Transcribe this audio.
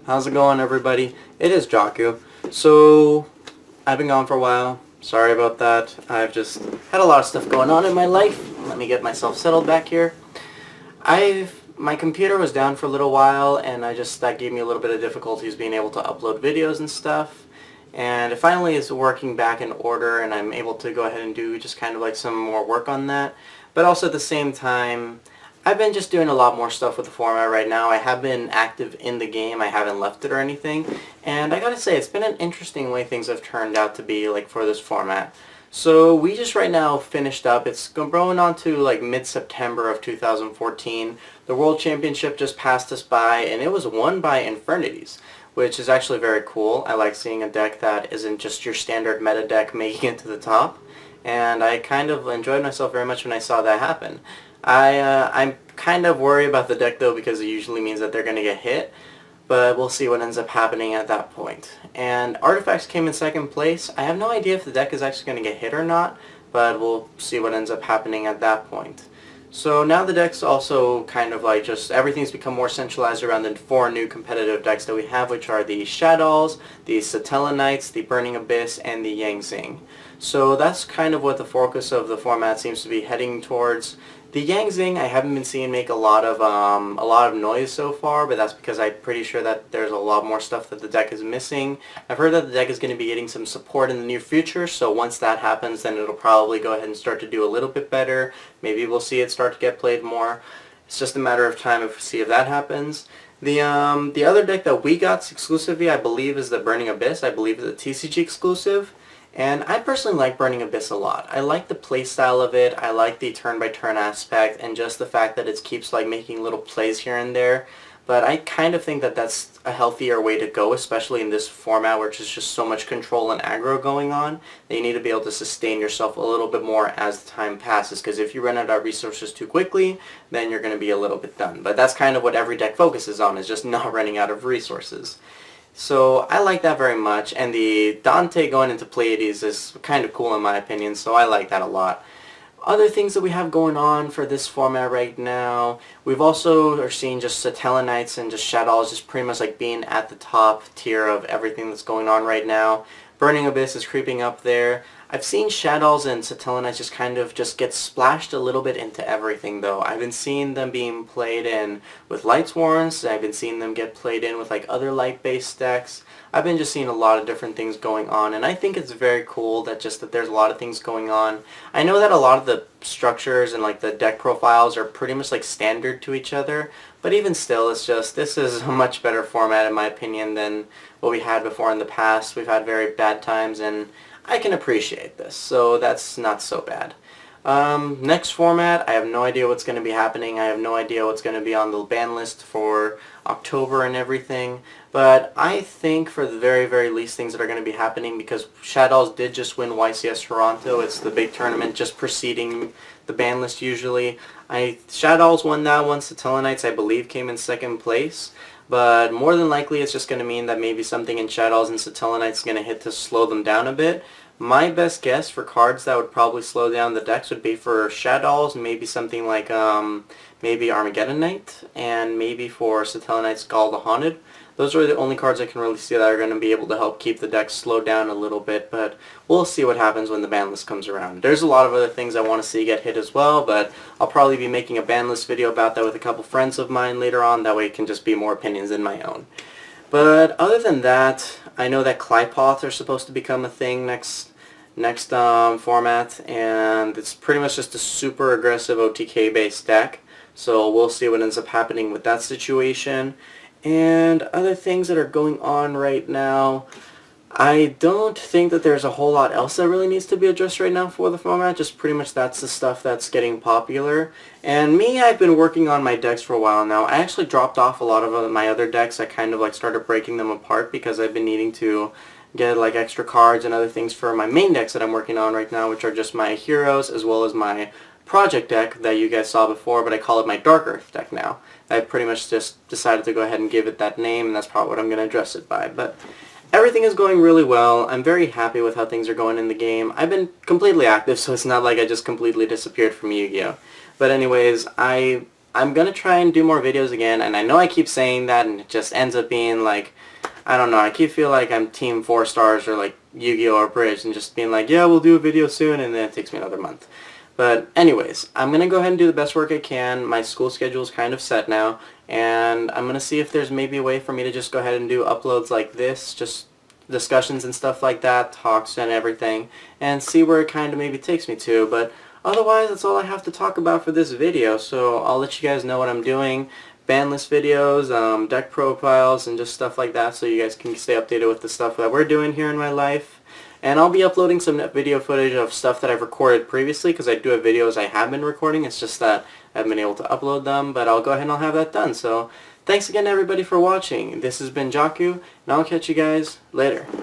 How's it going, everybody? It is Jaku. So, I've been gone for a while. Sorry about that. I've just had a lot of stuff going on in my life. Let me get myself settled back here. My computer was down for a little while, and that gave me a little bit of difficulties being able to upload videos and stuff. And it finally is working back in order, and I'm able to go ahead and do just kind of like some more work on that. But also at the same time, I've been just doing a lot more stuff with the format right now. I have been active in the game. I haven't left it or anything. And I gotta say, it's been an interesting way things have turned out to be like for this format. So we just right now finished up. It's going on to like mid-September of 2014. The World Championship just passed us by, and it was won by Infernities, which is actually very cool. I like seeing a deck that isn't just your standard meta deck making it to the top. And I kind of enjoyed myself very much when I saw that happen. I'm kind of worried about the deck though, because it usually means that they're going to get hit, but we'll see what ends up happening at that point. And Artifacts came in second place. I have no idea if the deck is actually going to get hit or not, but we'll see what ends up happening at that point. So now the deck's also kind of like just everything's become more centralized around the four new competitive decks that we have, which are the Shadolls, the Tellarknights, the Burning Abyss, and the Yang Zing. So that's kind of what the focus of the format seems to be heading towards. The Yang Zing I haven't been seeing make a lot of noise so far, but that's because I'm pretty sure that there's a lot more stuff that the deck is missing. I've heard that the deck is going to be getting some support in the near future, so once that happens, then it'll probably go ahead and start to do a little bit better. Maybe we'll see it start to get played more. It's just a matter of time if we see if that happens. The other deck that we got exclusively, I believe, is the Burning Abyss. I believe it's a TCG exclusive. And I personally like Burning Abyss a lot. I like the playstyle of it, I like the turn-by-turn aspect, and just the fact that it keeps like making little plays here and there. But I kind of think that that's a healthier way to go, especially in this format where there's just so much control and aggro going on, that you need to be able to sustain yourself a little bit more as the time passes, because if you run out of resources too quickly, then you're going to be a little bit done. But that's kind of what every deck focuses on, is just not running out of resources. So I like that very much, and the Dante going into Pleiades is kind of cool in my opinion, so I like that a lot. Other things that we have going on for this format right now, we've also are seeing just Tellarknights and just Shadolls just pretty much like being at the top tier of everything that's going on right now. Burning Abyss is creeping up there. I've seen Shadolls and Tellarknights just kind of just get splashed a little bit into everything though. I've been seeing them being played in with Lightsworns. I've been seeing them get played in with like other light-based decks. I've been just seeing a lot of different things going on, and I think it's very cool that there's a lot of things going on. I know that a lot of the structures and like the deck profiles are pretty much like standard to each other, but even still, it's just, this is a much better format in my opinion than what we had before in the past. We've had very bad times, and I can appreciate this, so that's not so bad. Next format, I have no idea what's going to be happening. I have no idea what's going to be on the ban list for October and everything, but I think for the very, very least things that are going to be happening, because Shadolls did just win YCS Toronto. It's the big tournament just preceding the ban list usually. Shadolls won that one. Tellarknights, I believe, came in second place. But more than likely, it's just going to mean that maybe something in Shadolls and Tellarknights is going to hit to slow them down a bit. My best guess for cards that would probably slow down the decks would be for Shadolls, maybe something like maybe Armageddon Knight, and maybe for Tellarknights Gall the Haunted. Those are the only cards I can really see that are going to be able to help keep the deck slow down a little bit, but we'll see what happens when the ban list comes around. There's a lot of other things I want to see get hit as well, but I'll probably be making a ban list video about that with a couple friends of mine later on. That way it can just be more opinions than my own. But other than that, I know that Clypoths are supposed to become a thing next format, and it's pretty much just a super aggressive OTK based deck, so we'll see what ends up happening with that situation. And other things that are going on right now, I don't think that there's a whole lot else that really needs to be addressed right now for the format. Just pretty much that's the stuff that's getting popular. And me, I've been working on my decks for a while now. I actually dropped off a lot of my other decks. I kind of like started breaking them apart because I've been needing to get like extra cards and other things for my main decks that I'm working on right now, which are just my heroes as well as my project deck that you guys saw before, but I call it my Dark Earth deck now. I pretty much just decided to go ahead and give it that name, and that's probably what I'm going to address it by. But everything is going really well. I'm very happy with how things are going in the game. I've been completely active, so it's not like I just completely disappeared from Yu-Gi-Oh! But anyways, I'm I'm going to try and do more videos again, and I know I keep saying that and it just ends up being like, I don't know, I keep feel like I'm Team 4 Stars or like Yu-Gi-Oh! Or Bridge and just being like, yeah, we'll do a video soon, and then it takes me another month. But anyways, I'm going to go ahead and do the best work I can. My school schedule is kind of set now, and I'm going to see if there's maybe a way for me to just go ahead and do uploads like this, just discussions and stuff like that, talks and everything, and see where it kind of maybe takes me to. But otherwise, that's all I have to talk about for this video, so I'll let you guys know what I'm doing. Ban list videos, deck profiles, and just stuff like that, so you guys can stay updated with the stuff that we're doing here in my life. And I'll be uploading some video footage of stuff that I've recorded previously, because I do have videos I have been recording. It's just that I haven't been able to upload them, but I'll go ahead and I'll have that done. So thanks again everybody for watching. This has been Jaku, and I'll catch you guys later.